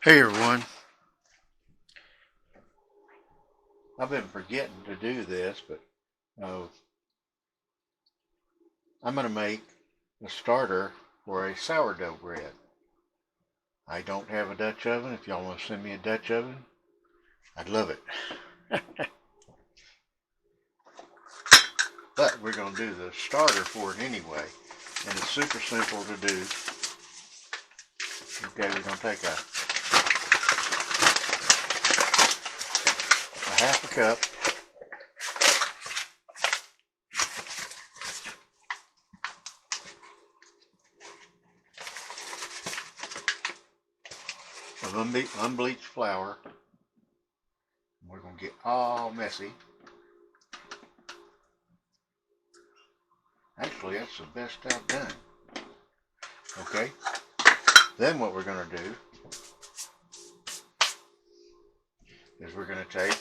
Hey everyone, I've been forgetting to do this, but uh, I'm going to make a starter for a sourdough bread. I don't have a Dutch oven. If y'all want to send me a Dutch oven, I'd love it. But we're going to do the starter for it anyway, and it's super simple to do. Okay, we're going to take a half a cup of unbleached flour. We're going to get all messy. Actually, that's the best I've done. Okay, then what we're going to do is we're going to take,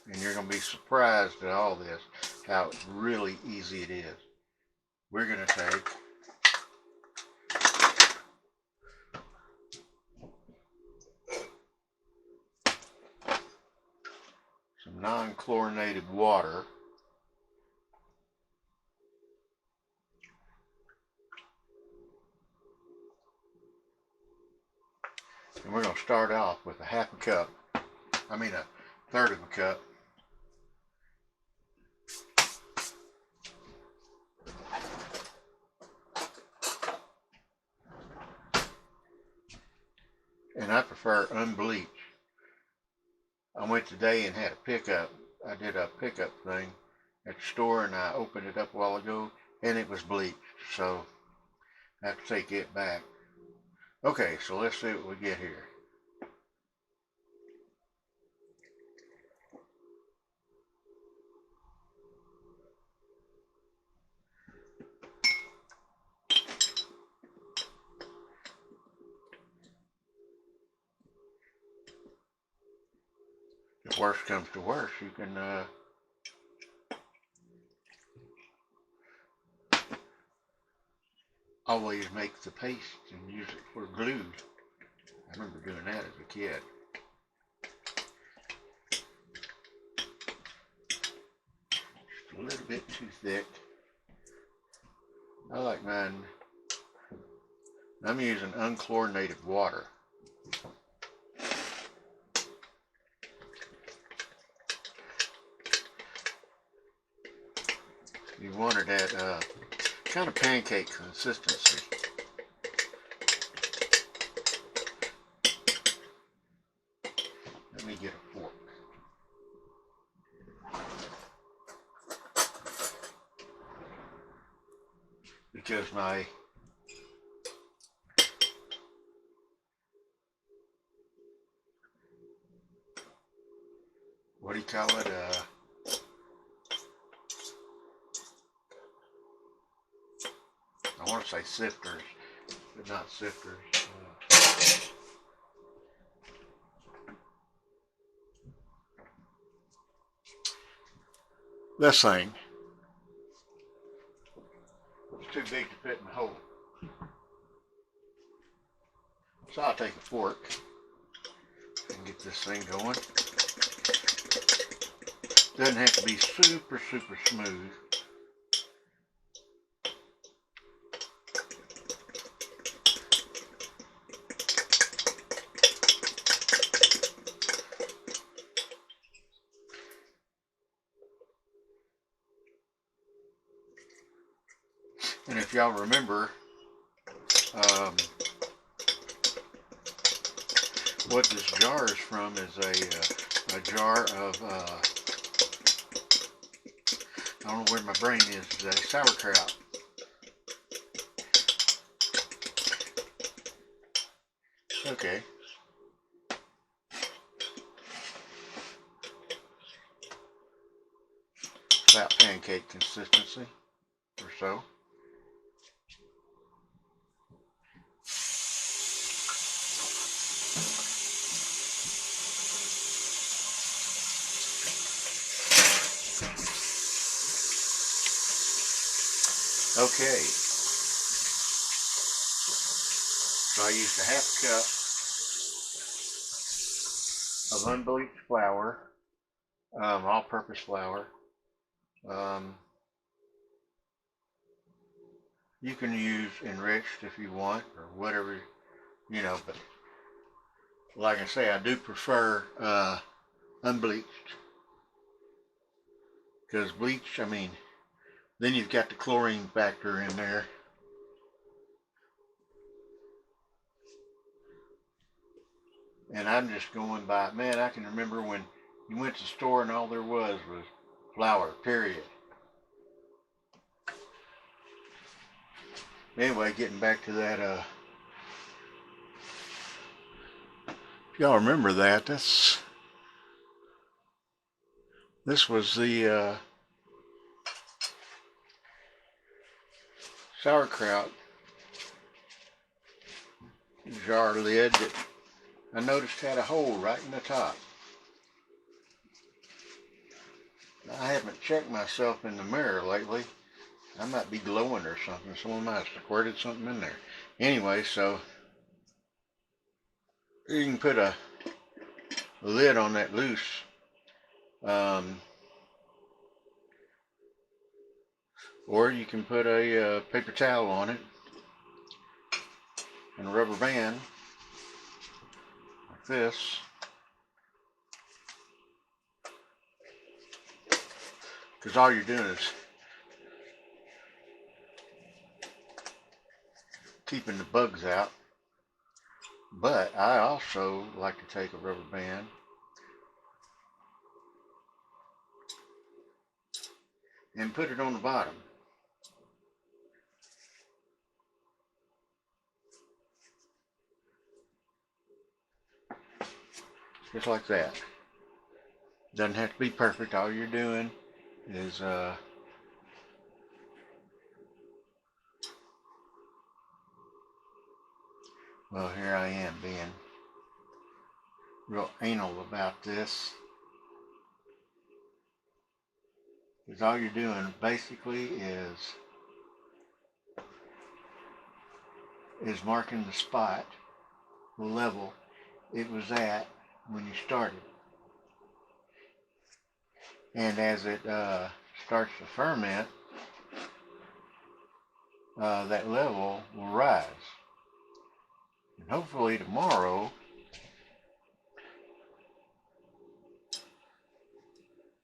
and you're going to be surprised at all this, how really easy it is. We're going to take some non-chlorinated water, and we're going to start off with a third of a cup. And I prefer unbleached. I went today and had a pickup. I did a pickup thing at the store, and I opened it up a while ago, and it was bleached. So I have to take it back. Okay, so let's see what we get here. If worst comes to worst, you can always make the paste and use it for glue. I remember doing that as a kid. Just a little bit too thick. I like mine. I'm using unchlorinated water. You want it at kind of pancake consistency. Let me get a fork. Because my what do you call it? I want to say sifters, but not sifters. This thing is too big to fit in the hole. So I'll take a fork and get this thing going. Doesn't have to be super smooth. And if y'all remember, what this jar is from is a jar of, I don't know where my brain is today, sauerkraut. Okay. About pancake consistency or so. Okay, so I used a half cup unbleached flour, all-purpose flour. You can use enriched if you want, or whatever, you know, but like I say, I do prefer unbleached. Because bleach, I mean, then you've got the chlorine factor in there. And I'm just going by, man, I can remember when you went to the store and all there was flour, period. Anyway, getting back to that, if y'all remember that, this was the sauerkraut jar lid that I noticed had a hole right in the top. I haven't checked myself in the mirror lately. I might be glowing or something. Someone might have squirted something in there. Anyway, so you can put a lid on that loose. Or you can put a paper towel on it and a rubber band like this. Because all you're doing is keeping the bugs out. But I also like to take a rubber band and put it on the bottom. Just like that. Doesn't have to be perfect. All you're doing is well, here I am being real anal about this. Because all you're doing basically is marking the spot, the level it was at when you started. And as it starts to ferment, that level will rise. And hopefully tomorrow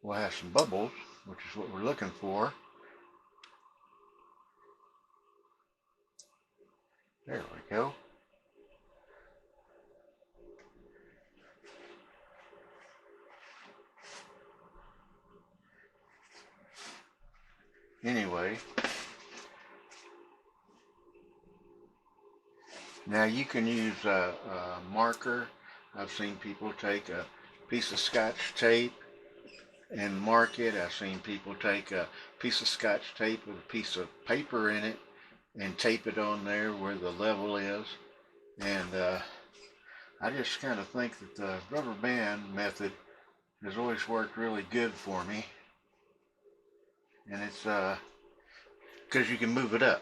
we'll have some bubbles, which is what we're looking for. There we go. Anyway, now you can use a marker. I've seen people take a piece of Scotch tape and mark it. I've seen people take a piece of Scotch tape with a piece of paper in it and tape it on there where the level is. And I just kind of think that the rubber band method has always worked really good for me. And it's because you can move it up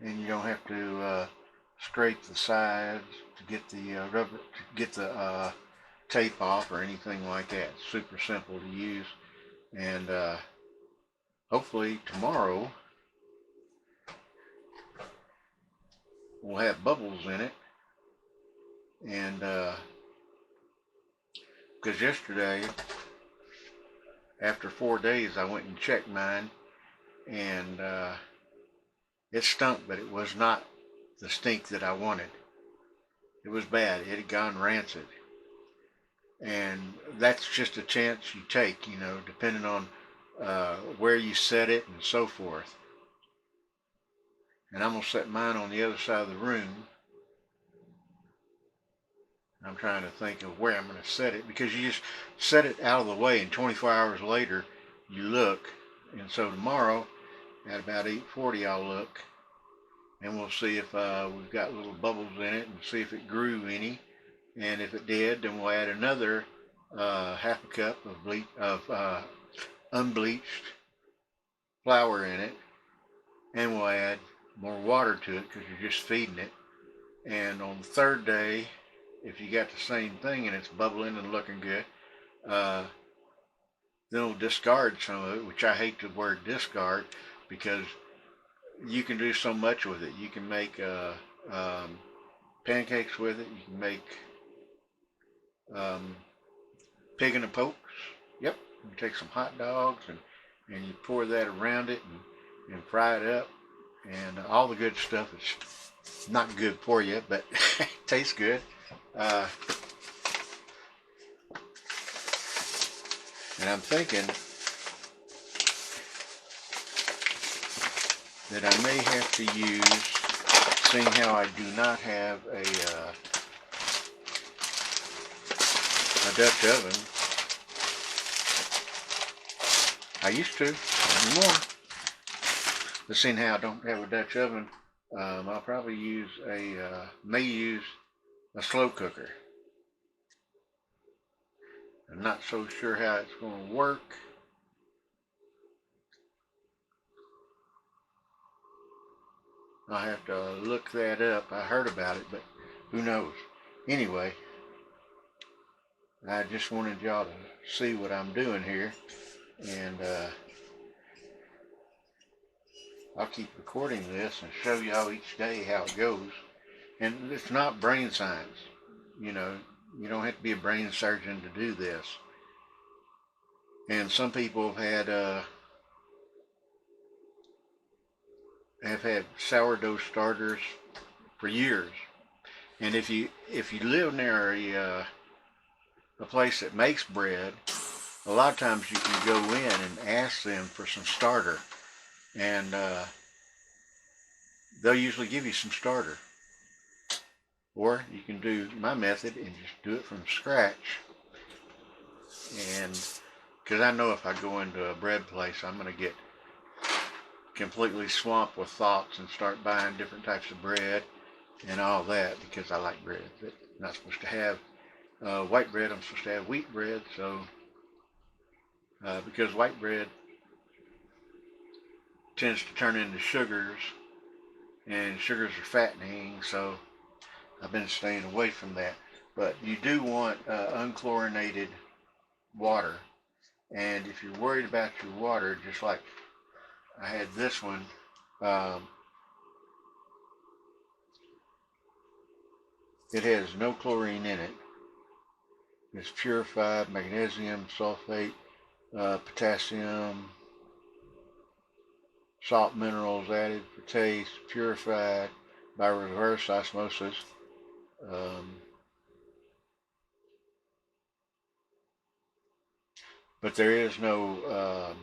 and you don't have to scrape the sides to get the rubber, to get the tape off or anything like that. It's super simple to use. And hopefully tomorrow we'll have bubbles in it. And because yesterday, after 4 days, I went and checked mine, and it stunk, but it was not the stink that I wanted. It was bad. It had gone rancid. And that's just a chance you take, you know, depending on where you set it and so forth. And I'm going to set mine on the other side of the room. I'm trying to think of where I'm going to set it, because you just set it out of the way and 24 hours later you look. And so tomorrow at about 8:40 I'll look and we'll see if we've got little bubbles in it and see if it grew any. And if it did, then we'll add another half a cup of unbleached flour in it, and we'll add more water to it because you're just feeding it. And on the third day if you got the same thing and it's bubbling and looking good, then we'll discard some of it, which I hate the word discard because you can do so much with it. You can make pancakes with it. You can make pig in the pokes. Yep. You take some hot dogs and you pour that around it and fry it up. And all the good stuff is not good for you, but it tastes good. And I'm thinking that I may have to use, seeing how I do not have a Dutch oven. I used to, not anymore. But seeing how I don't have a Dutch oven, I'll probably use may use a slow cooker. I'm not so sure how it's going to work. I'll have to look that up. I heard about it, but who knows? Anyway, I just wanted y'all to see what I'm doing here, and I'll keep recording this and show y'all each day how it goes. And it's not brain science, you know. You don't have to be a brain surgeon to do this. And some people have had sourdough starters for years. And if you live near a place that makes bread, a lot of times you can go in and ask them for some starter, and they'll usually give you some starter. Or you can do my method and just do it from scratch. And because I know if I go into a bread place, I'm going to get completely swamped with thoughts and start buying different types of bread and all that, because I like bread. I'm not supposed to have white bread. I'm supposed to have wheat bread. So because white bread tends to turn into sugars, and sugars are fattening, so I've been staying away from that. But you do want unchlorinated water, and if you're worried about your water, just like I had this one, it has no chlorine in it. It's purified magnesium sulfate, potassium, salt minerals added for taste, purified by reverse osmosis. But there is no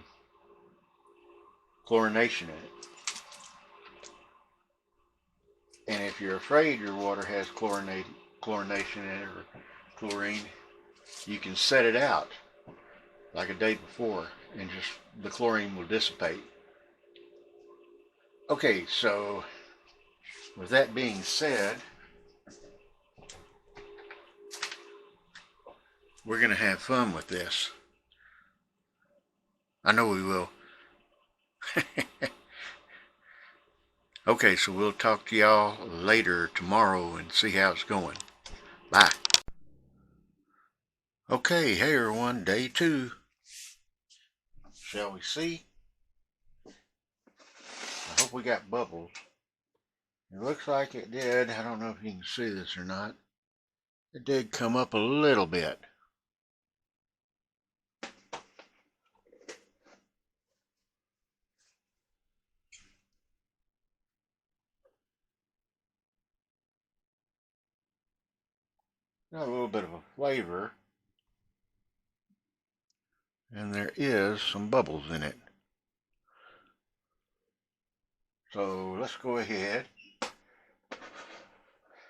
chlorination in it. And if you're afraid your water has chlorination in it or chlorine, you can set it out like a day before and just the chlorine will dissipate. Okay, so with that being said, we're going to have fun with this. I know we will. Okay, so we'll talk to y'all later tomorrow and see how it's going. Bye. Okay, hey everyone, day 2. Shall we see? I hope we got bubbles. It looks like it did. I don't know if you can see this or not. It did come up a little bit. Got a little bit of a flavor. And there is some bubbles in it. So let's go ahead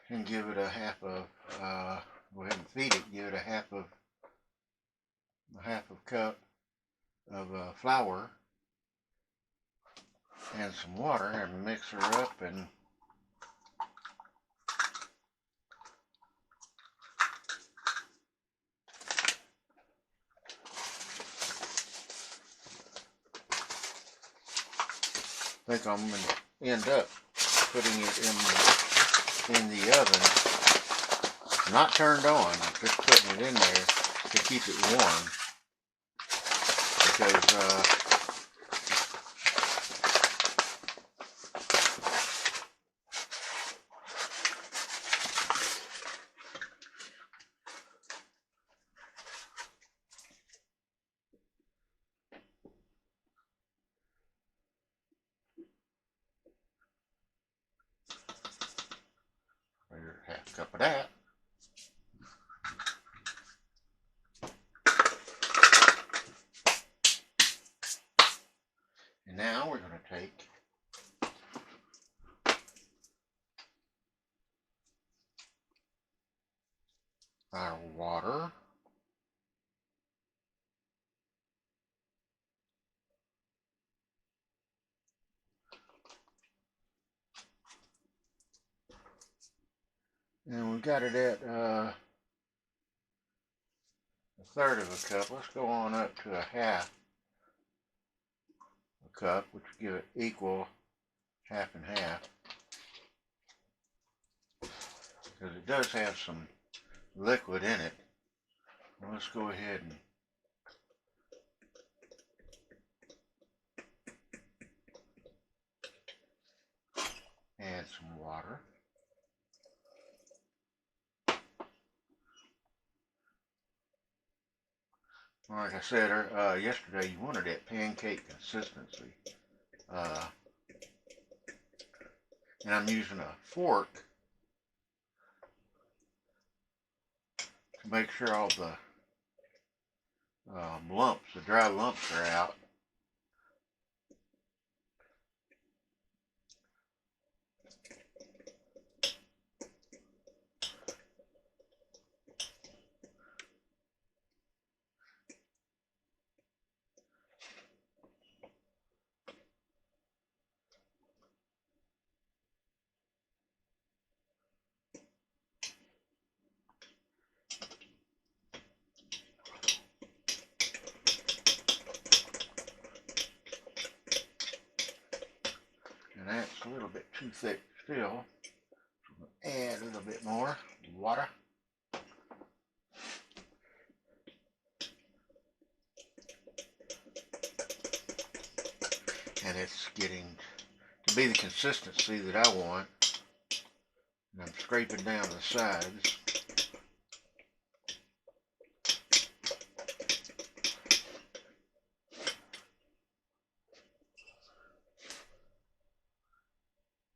and give it a half of, go ahead and feed it, give it a half of cup of flour and some water, and mix her up, and I think I'm going to end up putting it in the oven Not turned on, just putting it in there to keep it warm. Because there's half a cup of that. And now we're going to take our water. And we got it at a third of a cup. Let's go on up to a half a cup, which will give it equal half and half. Because it does have some liquid in it. Let's go ahead and add some water. Like I said yesterday, you wanted that pancake consistency. And I'm using a fork to make sure all the lumps, the dry lumps are out. And that's a little bit too thick still. So I'm going to add a little bit more water. And it's getting to be the consistency that I want. And I'm scraping down the sides.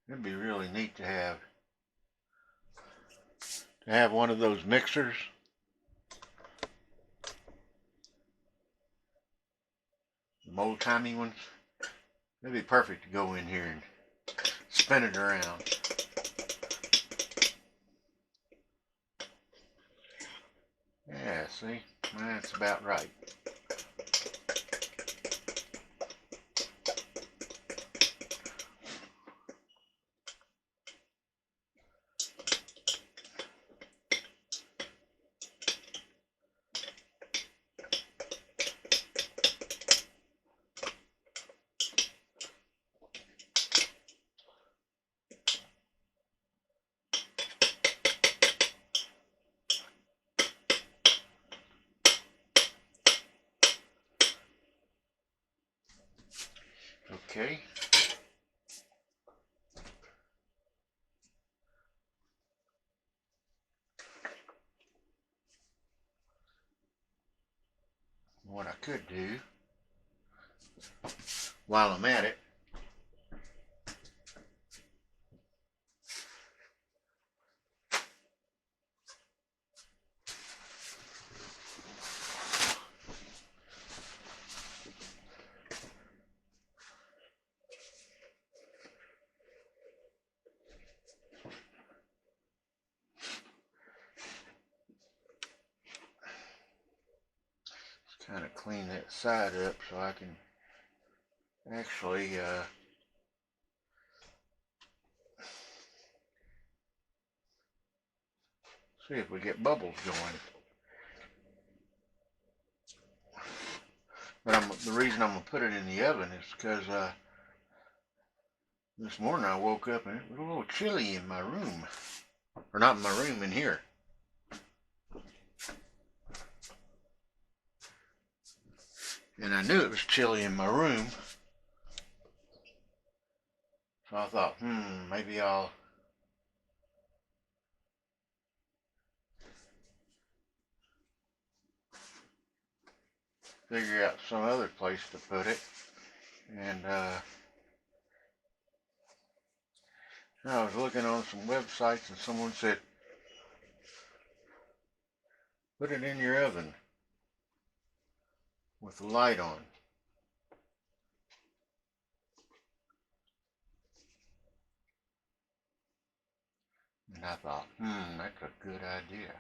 It'd be really neat to have one of those mixers. The old-timey ones. It'd be perfect to go in here and spin it around. Yeah, see? That's about right. Okay. What I could do while I'm at it, kind of clean that side up so I can actually see if we get bubbles going. But the reason I'm going to put it in the oven is because this morning I woke up and it was a little chilly in my room. Or not in my room, in here. And I knew it was chilly in my room. So I thought, maybe I'll figure out some other place to put it. And I was looking on some websites and someone said, put it in your oven with the light on. And I thought, that's a good idea.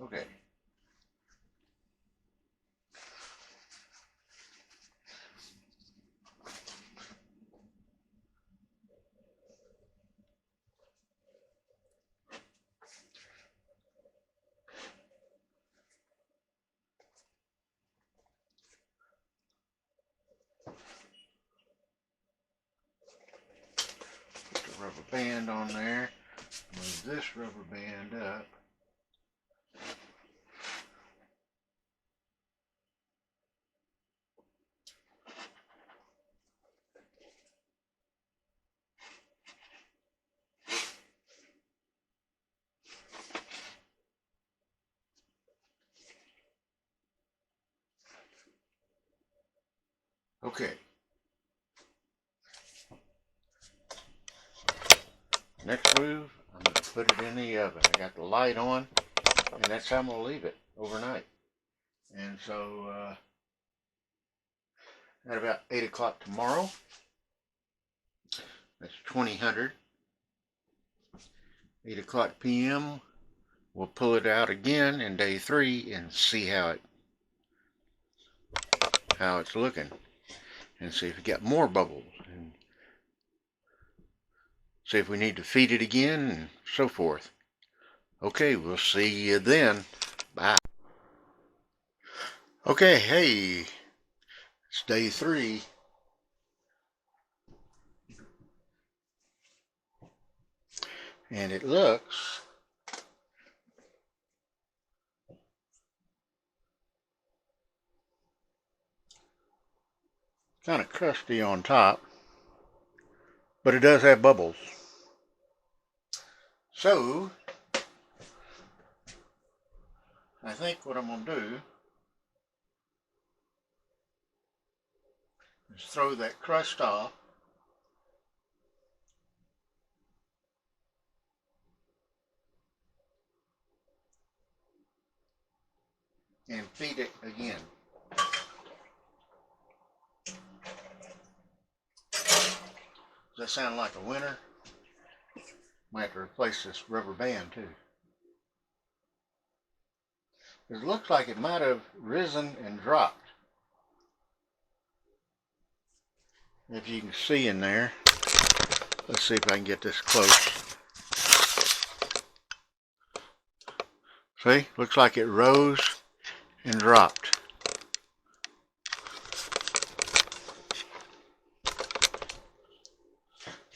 Okay. Put the rubber band on there. Move this rubber band up. Okay. Next move, I'm going to put it in the oven. I got the light on, and that's how I'm going to leave it overnight. And so at about 8 o'clock tomorrow, that's 2000, 8 o'clock p.m., we'll pull it out again in day 3 and see how it's looking, and see if we got more bubbles, and see if we need to feed it again, and so forth. Okay, we'll see you then. Bye. Okay, hey, it's day 3. And it looks kind of crusty on top, but it does have bubbles. So I think what I'm going to do is throw that crust off and feed it again. Does that sound like a winner? Might have to replace this rubber band too. It looks like it might have risen and dropped. If you can see in there, let's see if I can get this close. See, looks like it rose and dropped.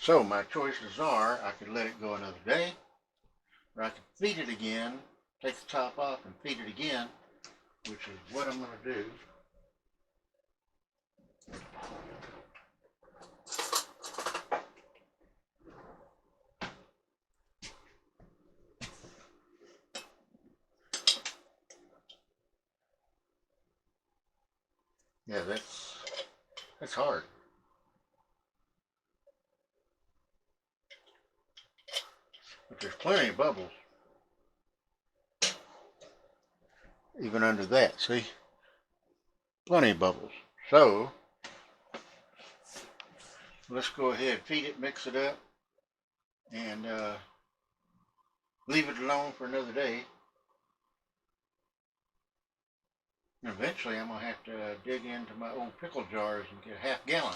So my choices are, I could let it go another day, or I could feed it again, take the top off and feed it again, which is what I'm going to do. Yeah, that's hard. But there's plenty of bubbles. Even under that, see? Plenty of bubbles. So, let's go ahead, feed it, mix it up, and leave it alone for another day. And eventually I'm going to have to dig into my old pickle jars and get a half gallon.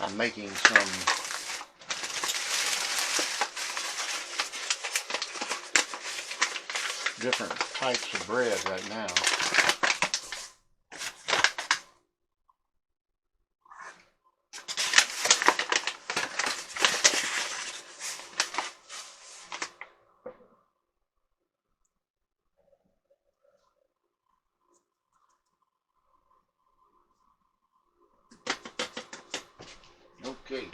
I'm making some different types of bread right now. Okay.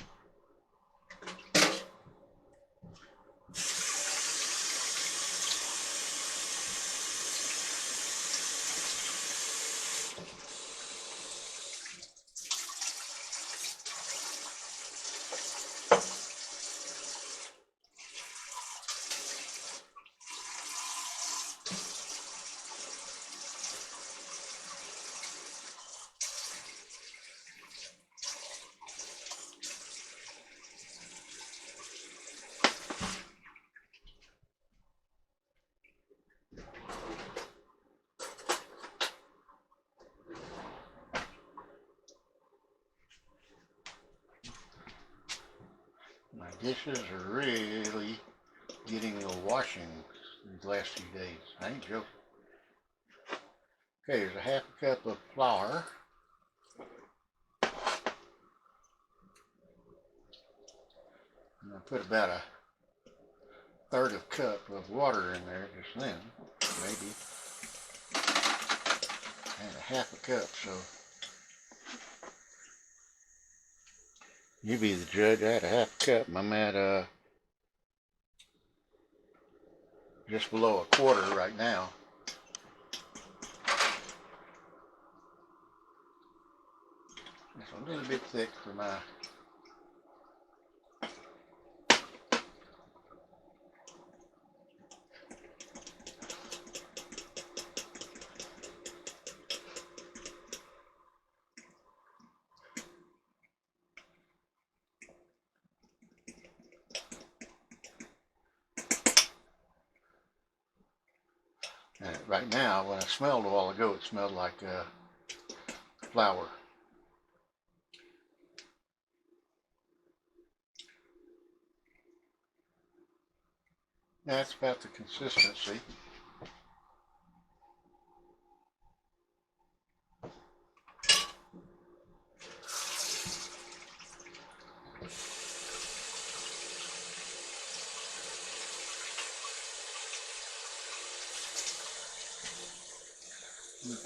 My dishes are really getting a washing these last few days. I ain't joking. Okay, there's a half a cup of flour. And I put about a third of a cup of water in there just then, maybe. And a half a cup, so you be the judge. I had a half a cup, and I'm at just below a quarter right now. It's a little bit thick for my right now. When I smelled a while ago, it smelled like flour. That's about the consistency.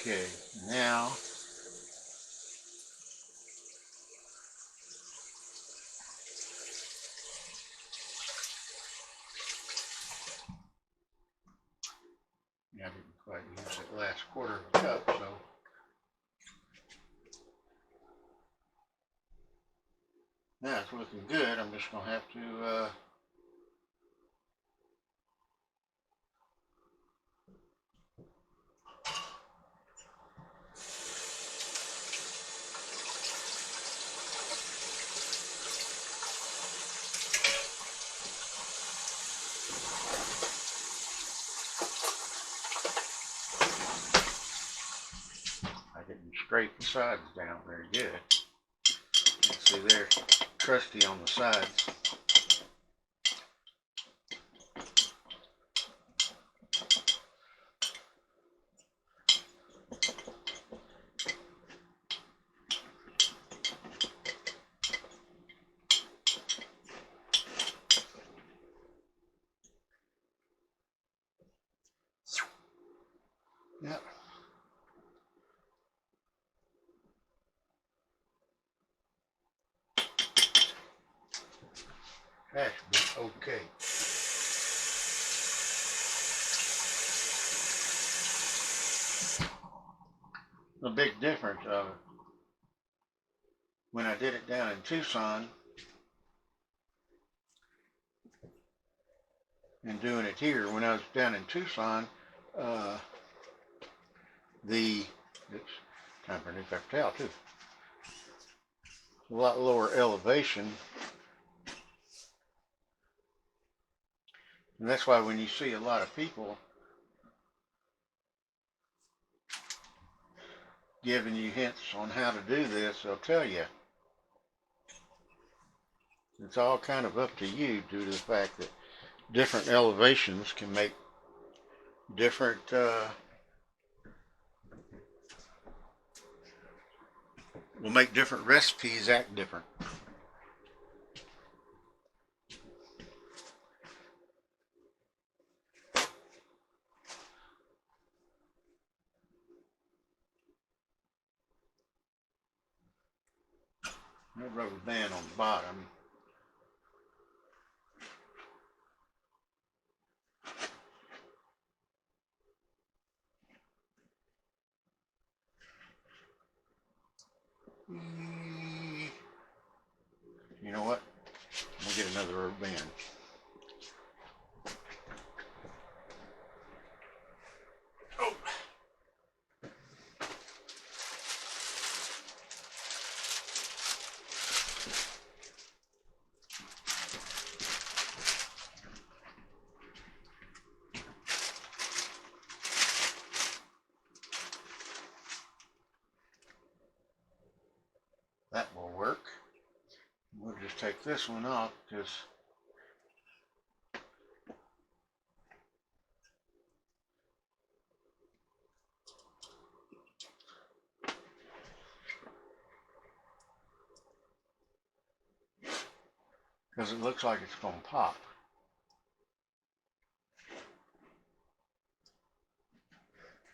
Okay, now I didn't quite use that last quarter of a cup, so now it's looking good. I'm just going to have to I didn't scrape the sides down very good. You see they're crusty on the sides. Yep. That should be okay. The big difference of when I did it down in Tucson and doing it here. When I was down in Tucson, it's time for a new paper towel too. A lot lower elevation. And that's why when you see a lot of people giving you hints on how to do this, they'll tell you It's all kind of up to you due to the fact that different elevations can make different will make different recipes act different. That rubber band on the bottom. You know what? We'll get another rubber band. Oh. That will work. We'll just take this one off because it looks like it's going to pop.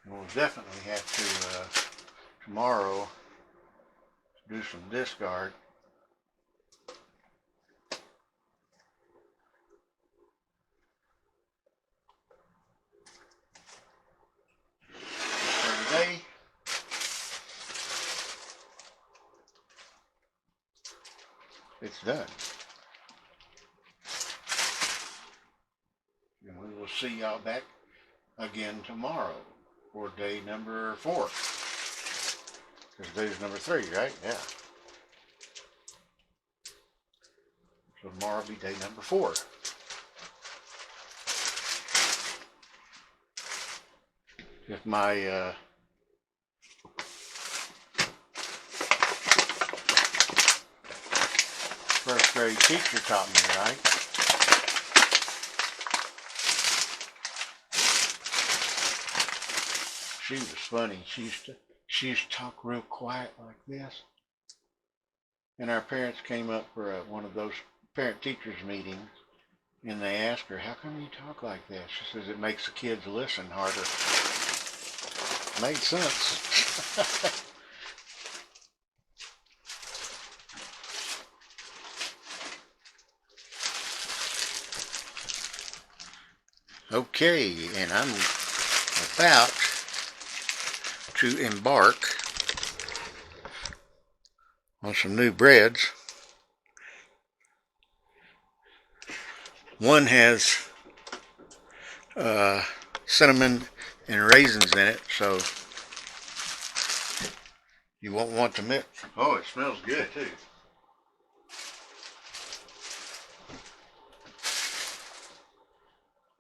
And we'll definitely have to tomorrow do some discard. For today, it's done. And we will see y'all back again tomorrow for day number 4. Because today's number 3, right? Yeah. So tomorrow will be day number 4. If my first grade teacher taught me right, she was funny. She used to talk real quiet like this. And our parents came up for one of those parent-teachers meetings, and they asked her, "How come you talk like that?" She says, "It makes the kids listen harder." Made sense. Okay, and I'm about to embark on some new breads. One has cinnamon and raisins in it, so you won't want to mix. Oh, it smells good too.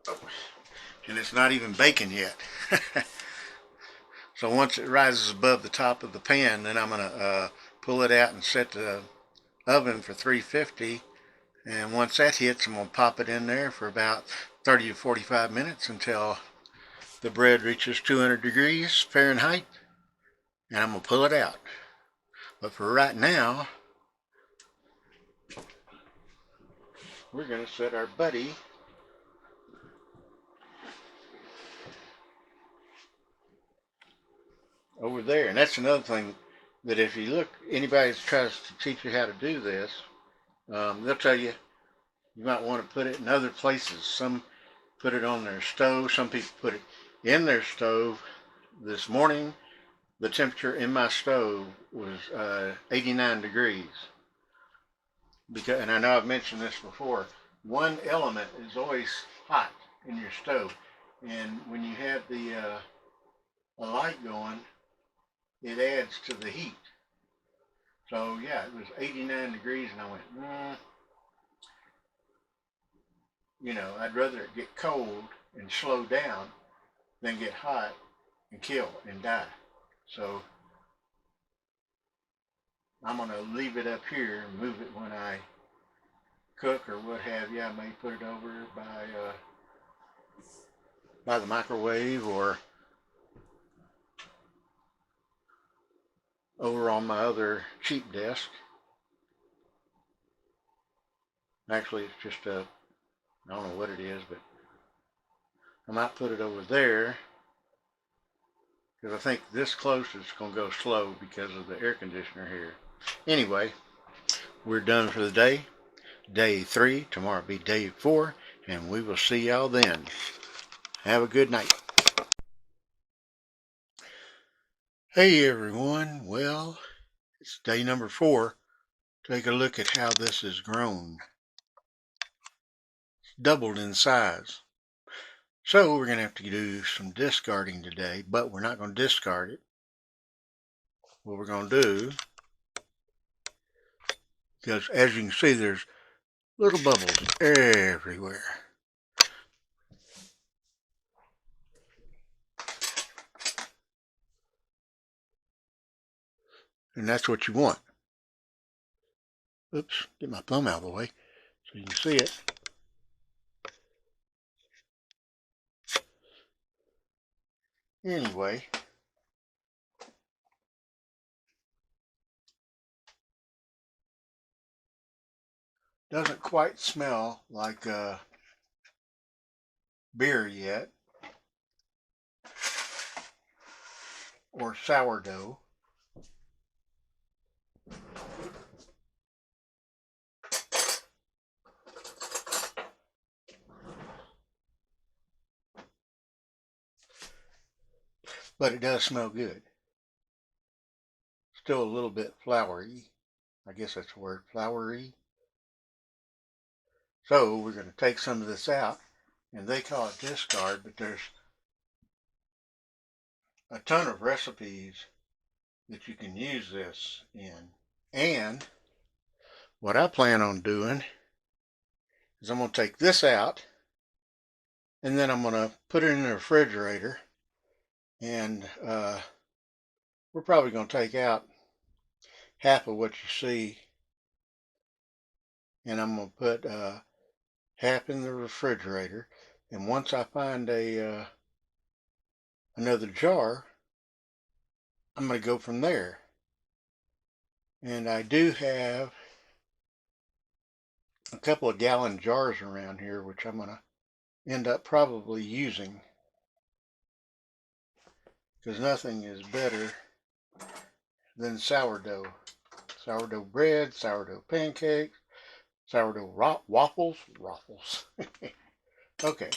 Oh, and it's not even baking yet. So once it rises above the top of the pan, then I'm going to pull it out and set the oven for 350. And once that hits, I'm going to pop it in there for about 30 to 45 minutes until the bread reaches 200 degrees Fahrenheit. And I'm going to pull it out. But for right now, we're going to set our buddy over there. And that's another thing, that if you look, anybody that tries to teach you how to do this, they'll tell you you might want to put it in other places. Some put it on their stove. Some people put it in their stove. This morning, the temperature in my stove was 89 degrees. And I know I've mentioned this before, one element is always hot in your stove. And when you have the a light going, it adds to the heat. So yeah, it was 89 degrees, and I went, you know, I'd rather it get cold and slow down than get hot and kill and die. So I'm going to leave it up here and move it when I cook or what have you, I may put it over by the microwave or over on my other cheap desk. Actually, it's just I don't know what it is, but I might put it over there because I think this close is going to go slow because of the air conditioner here. Anyway, we're done for the day. Day 3. Tomorrow will be day 4, and we will see y'all then. Have a good night. Hey everyone. Well, it's day number 4. Take a look at how this has grown. It's doubled in size. So we're going to have to do some discarding today, but we're not going to discard it. What we're going to do, because as you can see, there's little bubbles everywhere. And that's what you want. Oops, get my thumb out of the way so you can see it. Anyway, doesn't quite smell like beer yet or sourdough. But it does smell good. Still a little bit floury. I guess that's the word, floury. So we're going to take some of this out, and they call it discard, but there's a ton of recipes that you can use this in. And what I plan on doing is I'm going to take this out, and then I'm going to put it in the refrigerator, and we're probably going to take out half of what you see, and I'm going to put half in the refrigerator. And once I find another jar, I'm going to go from there. And I do have a couple of gallon jars around here, which I'm going to end up probably using, because nothing is better than sourdough. Sourdough bread, sourdough pancakes, sourdough waffles. Okay.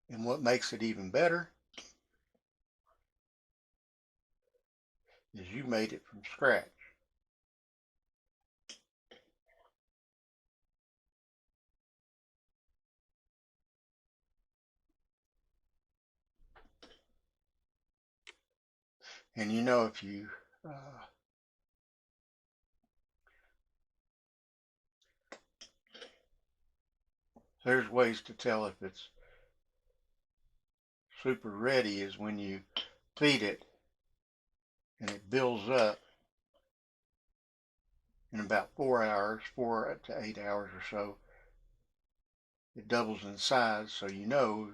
And what makes it even better is you made it from scratch. And you know, if you there's ways to tell if it's super ready is when you feed it and it builds up in about 4 hours, 4 to 8 hours or so. It doubles in size, so you know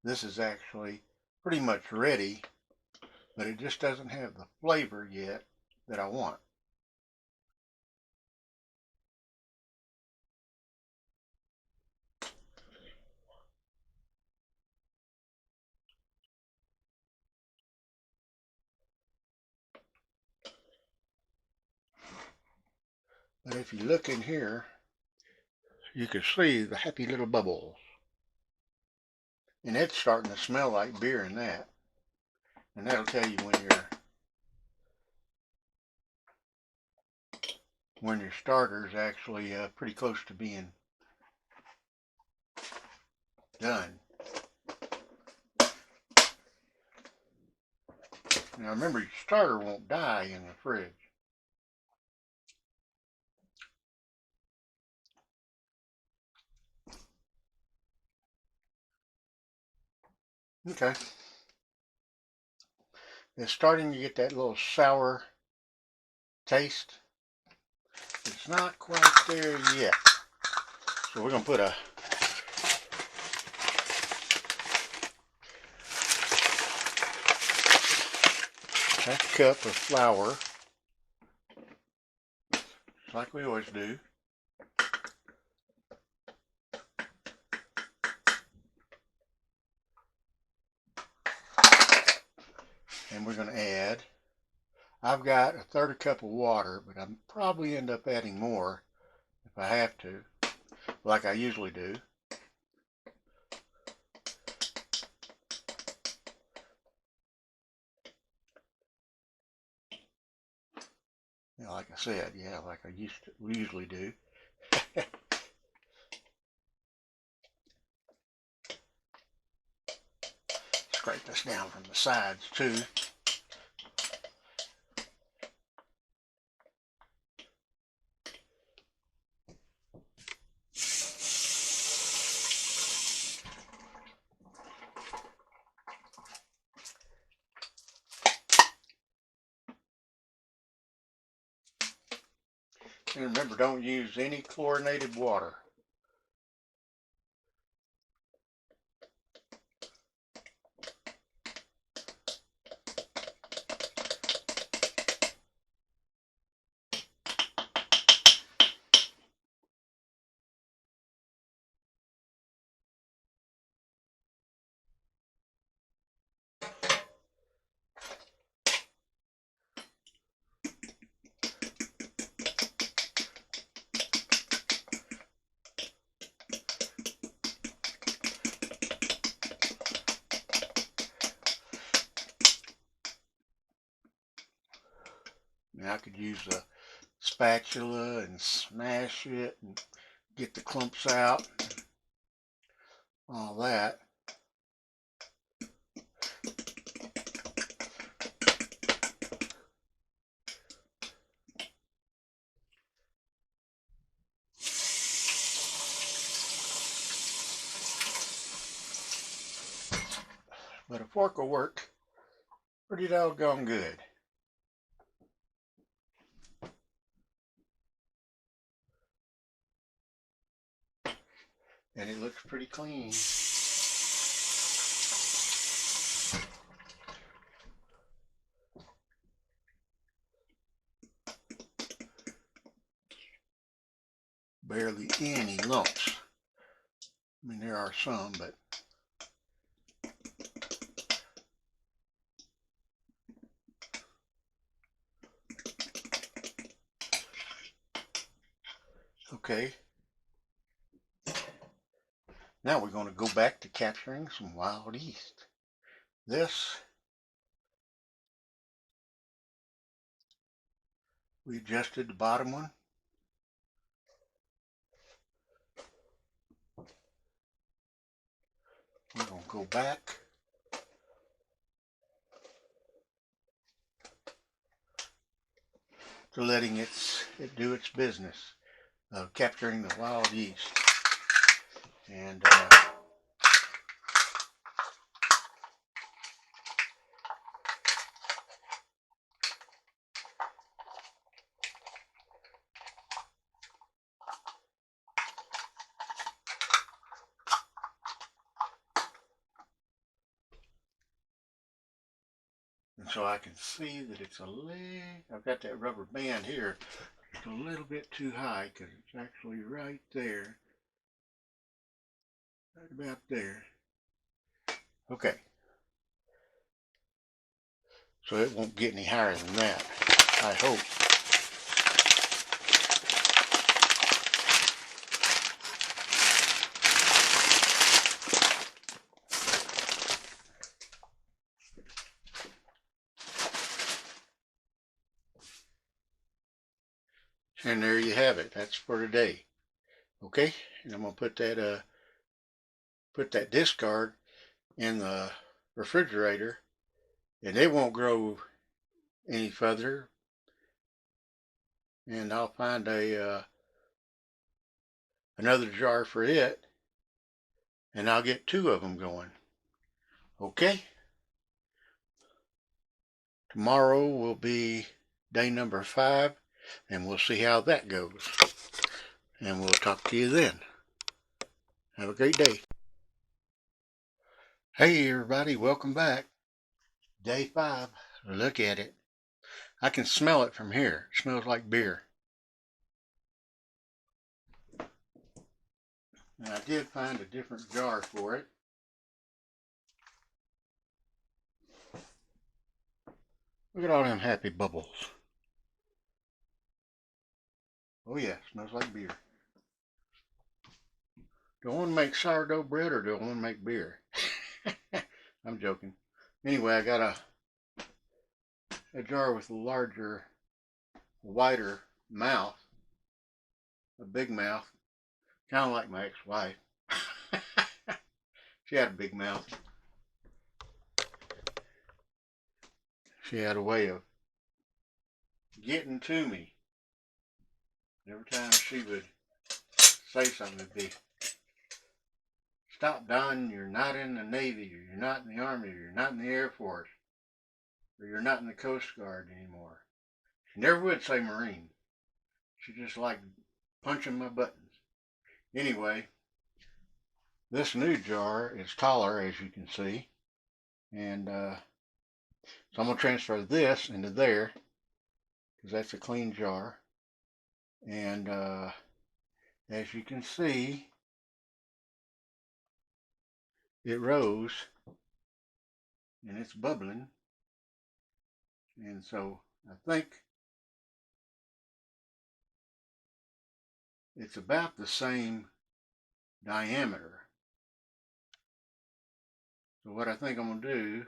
this is actually pretty much ready, but it just doesn't have the flavor yet that I want. But if you look in here, you can see the happy little bubbles. And it's starting to smell like beer in that. And that'll tell you when your starter's actually pretty close to being done. Now remember, your starter won't die in the fridge. Okay. It's starting to get that little sour taste. It's not quite there yet. So we're going to put a half cup of flour, just like we always do. And we're going to add, I've got a third cup of water, but I'll probably end up adding more if I have to, like I usually do. You know, like I said, yeah, like we usually do. Scrape this down from the sides too. And remember, don't use any chlorinated water. Now I could use a spatula and smash it and get the clumps out, all that. But a fork will work pretty doggone good. And it looks pretty clean. Barely any lumps. I mean, there are some, but okay. Now we're going to go back to capturing some wild yeast. This, we adjusted the bottom one. We're going to go back to letting it do its business of capturing the wild yeast. And so I can see that it's a little, I've got that rubber band here, just a little bit too high because it's actually right there. Right about there. Okay. So it won't get any higher than that, I hope. And there you have it. That's for today. Okay, and I'm gonna put that discard in the refrigerator, and it won't grow any further. And I'll find another jar for it, and I'll get 2 of them going. Okay. Tomorrow will be day number 5, and we'll see how that goes. And we'll talk to you then. Have a great day. Hey everybody, welcome back. Day 5. Look at it. I can smell it from here. It smells like beer. And I did find a different jar for it. Look at all them happy bubbles. Oh yeah, smells like beer. Do I want to make sourdough bread or do I want to make beer? I'm joking. Anyway, I got a jar with a larger, wider mouth. A big mouth. Kind of like my ex-wife. She had a big mouth. She had a way of getting to me. Every time she would say something, it'd be, "Stop, Don, you're not in the Navy, or you're not in the Army, or you're not in the Air Force, or you're not in the Coast Guard anymore." She never would say Marine. She just liked punching my buttons. Anyway, this new jar is taller, as you can see. And so I'm going to transfer this into there, because that's a clean jar. And as you can see, it rose and it's bubbling. And so I think it's about the same diameter. So what I think I'm going to do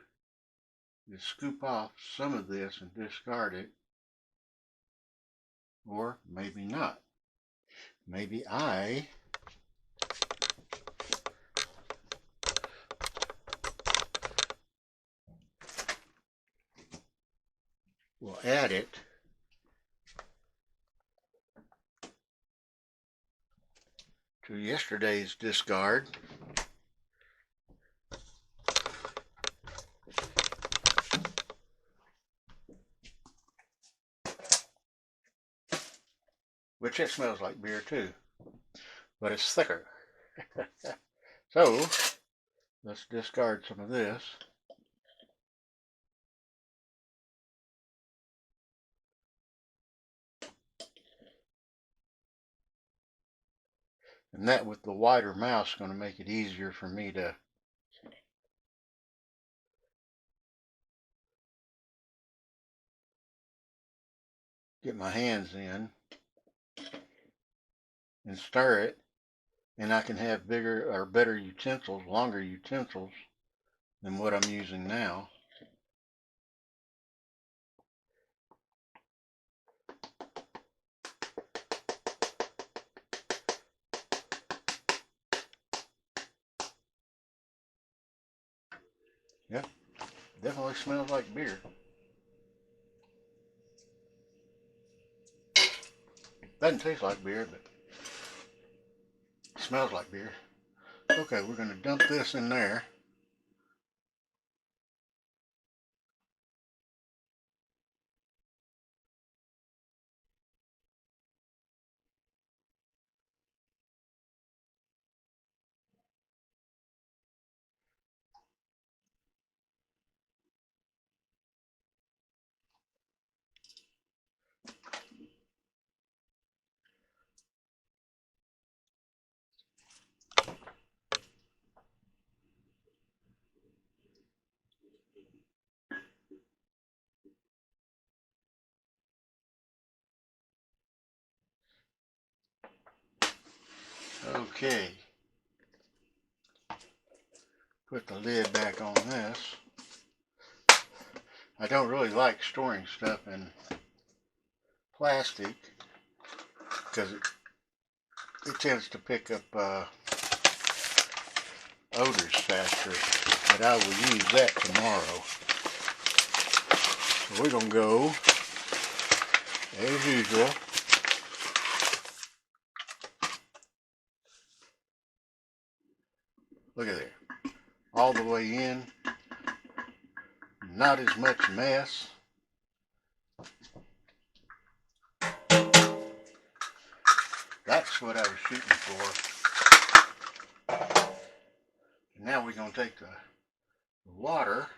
is scoop off some of this and discard it. Or maybe not. Maybe I will add it to yesterday's discard. Which it smells like beer too, but it's thicker. So let's discard some of this. And that with the wider mouth is going to make it easier for me to get my hands in and stir it. And I can have bigger or better utensils, longer utensils than what I'm using now. Yep, definitely smells like beer. Doesn't taste like beer, but it smells like beer. Okay, we're going to dump this in there. Okay. Put the lid back on this. I don't really like storing stuff in plastic because it tends to pick up odors faster, but I will use that tomorrow. So we're going to go, as usual, look at there, all the way in, not as much mess. That's what I was shooting for. Now we're going to take the water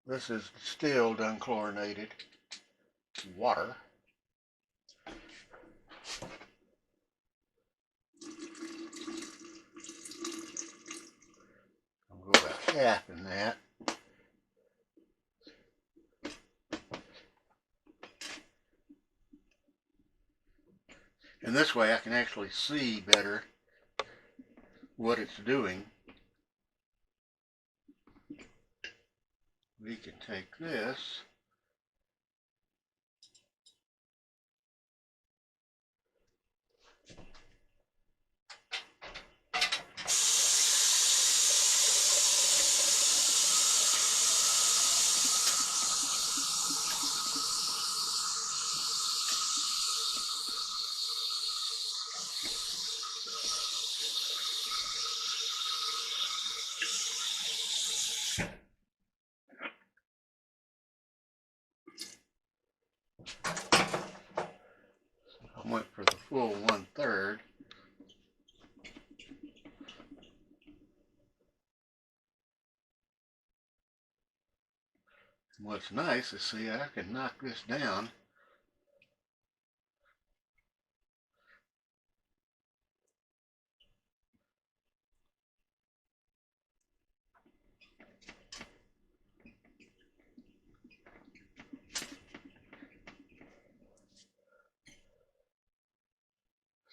This is distilled unchlorinated water. I'll go about half in that. And this way I can actually see better what it's doing. We can take this I went for the full 1/3. What's nice is, see, I can knock this down.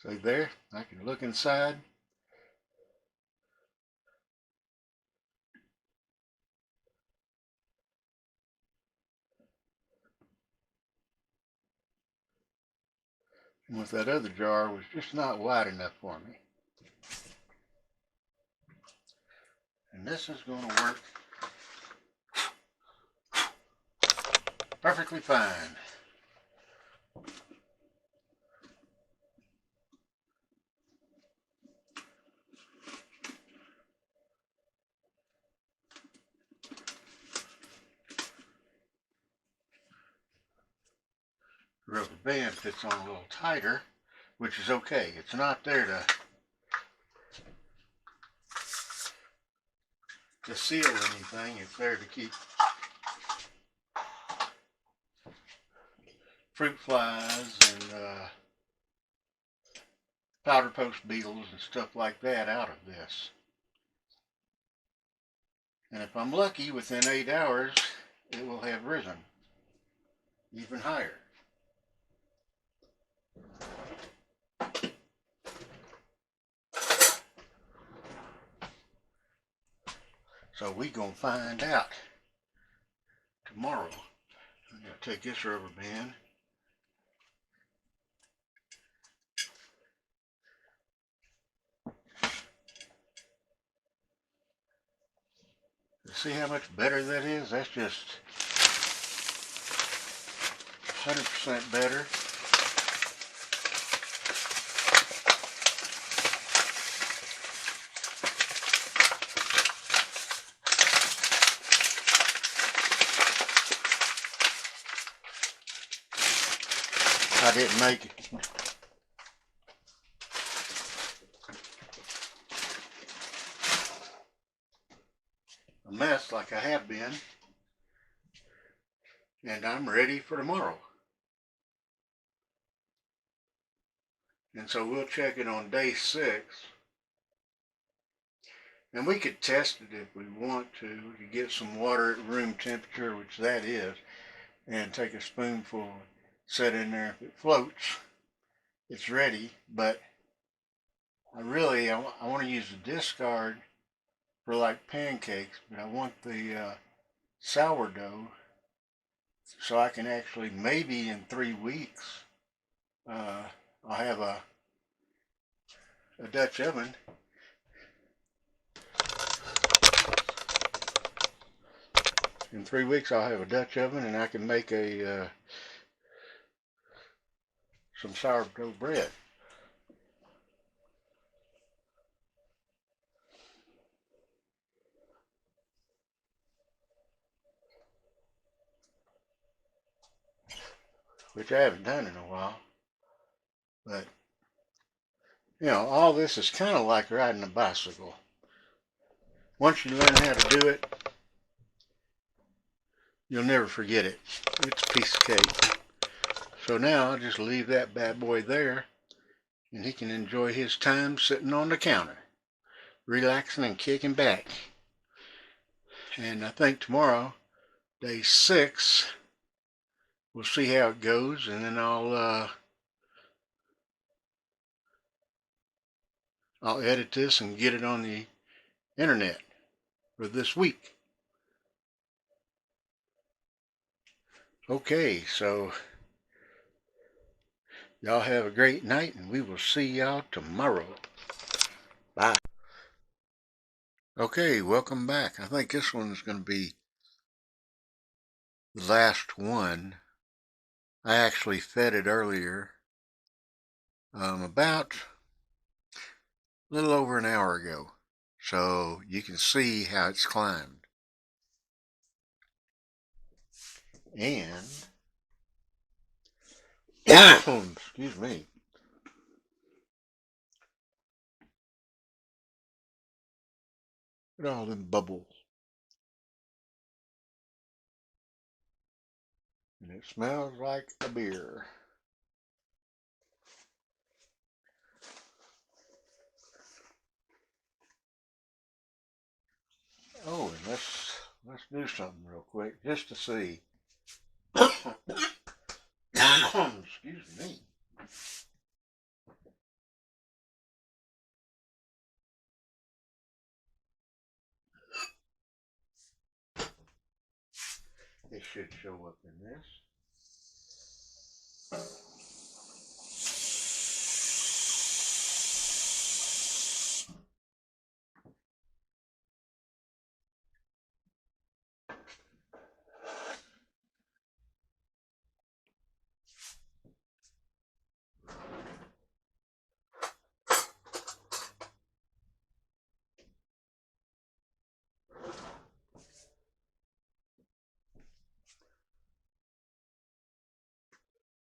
See there, I can look inside. And with that other jar was just not wide enough for me. And this is going to work perfectly fine. The rubber band fits on a little tighter, which is okay. It's not there to seal anything. It's there to keep fruit flies and powder post beetles and stuff like that out of this. And if I'm lucky, within 8 hours, it will have risen even higher. So we're going to find out tomorrow. I'm going to take this rubber band. See how much better that is? That's just 100% better. I didn't make a mess like I have been, and I'm ready for tomorrow. And so we'll check it on day 6, and we could test it if we want to get some water at room temperature, which that is, and take a spoonful, set in there. If it floats, it's ready. But I want to use the discard for like pancakes, but I want the sourdough so I can actually, maybe in 3 weeks, I'll have a Dutch oven. In 3 weeks I'll have a Dutch oven, and I can make some sourdough bread. which I haven't done in a while. But, all this is kind of like riding a bicycle. Once you learn how to do it, you'll never forget it. It's a piece of cake. So now I'll just leave that bad boy there, and he can enjoy his time sitting on the counter, relaxing and kicking back. And I think tomorrow, day 6, we'll see how it goes, and then I'll edit this and get it on the internet for this week. Okay, so y'all have a great night, and we will see y'all tomorrow. Bye. Okay, welcome back. I think this one's going to be the last one. I actually fed it earlier, about a little over an hour ago. So you can see how it's climbed. And, excuse me. Look at all them bubbles. And it smells like a beer. Oh, and let's do something real quick just to see. Excuse me. It should show up in this.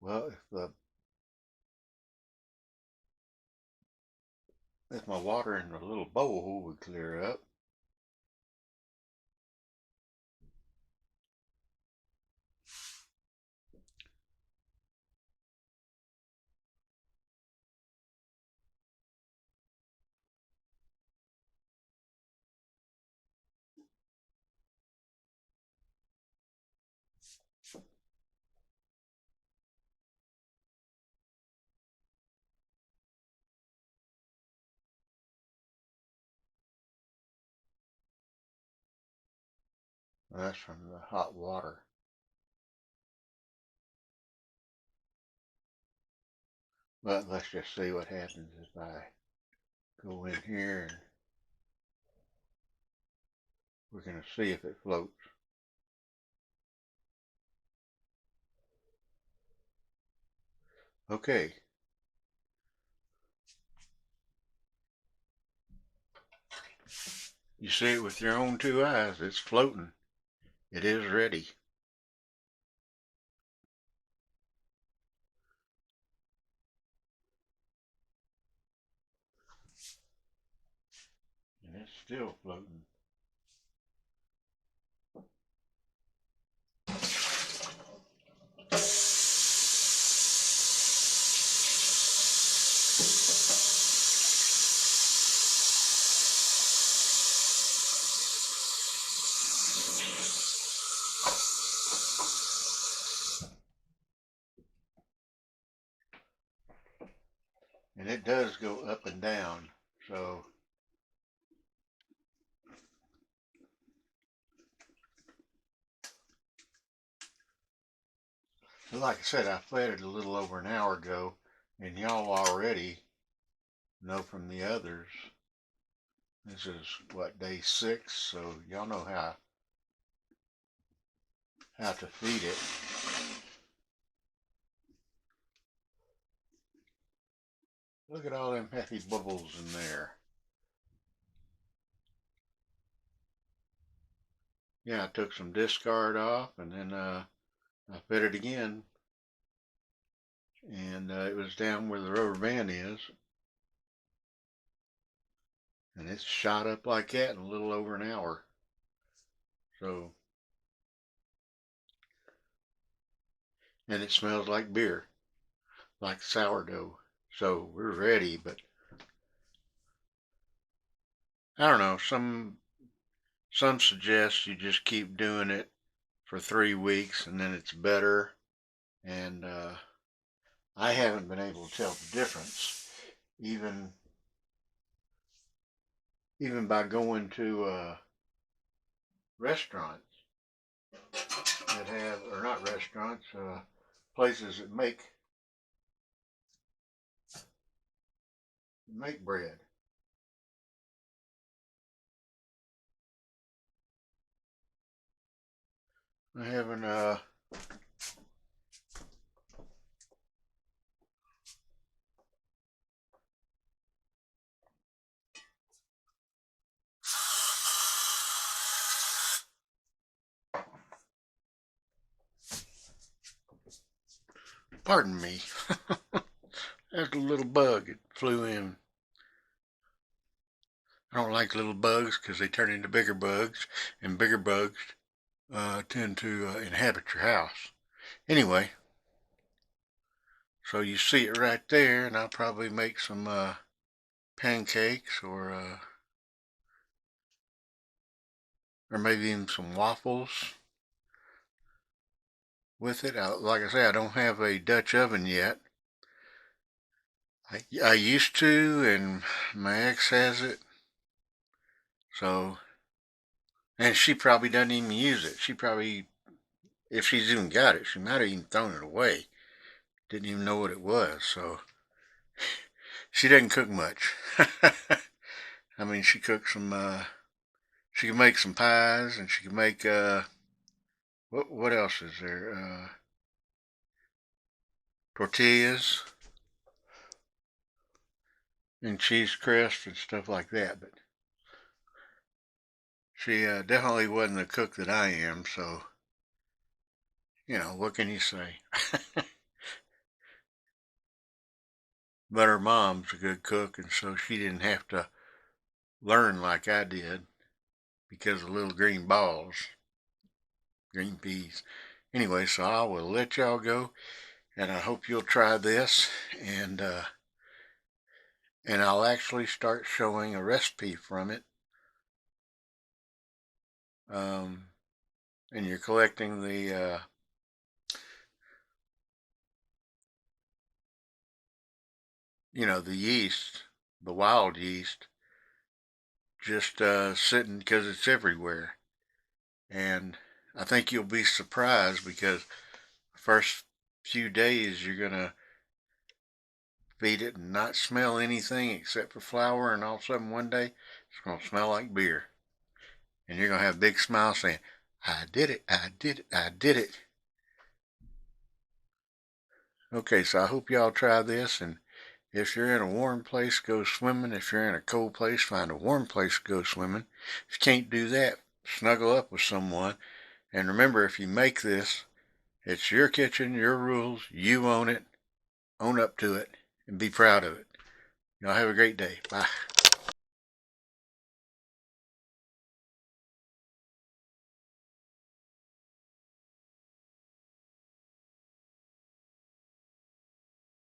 Well, if my water in the little bowl would clear up. That's from the hot water. But let's just see what happens if I go in here and we're going to see if it floats. Okay. You see it with your own 2 eyes. It's floating. It is ready. And it's still floating. And it does go up and down. So like I said, I fed it a little over an hour ago, and y'all already know from the others. This is what, day 6, so y'all know how to feed it. Look at all them healthy bubbles in there. Yeah, I took some discard off, and then I fed it again. and it was down where the rubber band is, and it's shot up like that in a little over an hour. So, and it smells like beer, like sourdough. So we're ready, but I don't know. Some suggest you just keep doing it for 3 weeks and then it's better. And I haven't been able to tell the difference, even by going to restaurants that have, or not restaurants, places that make bread. I haven't pardon me. That's a little bug that flew in. I don't like little bugs because they turn into bigger bugs, and bigger bugs tend to inhabit your house. Anyway, so you see it right there, and I'll probably make some pancakes or maybe even some waffles with it. Like I say, I don't have a Dutch oven yet. I used to, and my ex has it. So, and she probably doesn't even use it. She probably, if she's even got it, she might have even thrown it away. Didn't even know what it was. So, she doesn't cook much. I mean, she cooks she can make some pies, and she can make, what else is there? Tortillas and cheese crisps and stuff like that. But she definitely wasn't the cook that I am, so, what can you say? But her mom's a good cook, and so she didn't have to learn like I did because of little green balls, green peas. Anyway, so I will let y'all go, and I hope you'll try this, and I'll actually start showing a recipe from it. And you're collecting the the yeast, the wild yeast, just sitting because it's everywhere. And I think you'll be surprised because the first few days you're gonna feed it and not smell anything except for flour, and all of a sudden one day it's gonna smell like beer, and you're gonna have a big smile saying, "I did it! I did it! I did it!" Okay, so I hope y'all try this, and if you're in a warm place, go swimming. If you're in a cold place, find a warm place to go swimming. If you can't do that, snuggle up with someone. And remember, if you make this, it's your kitchen, your rules, you own it, own up to it, and be proud of it. Y'all have a great day. Bye.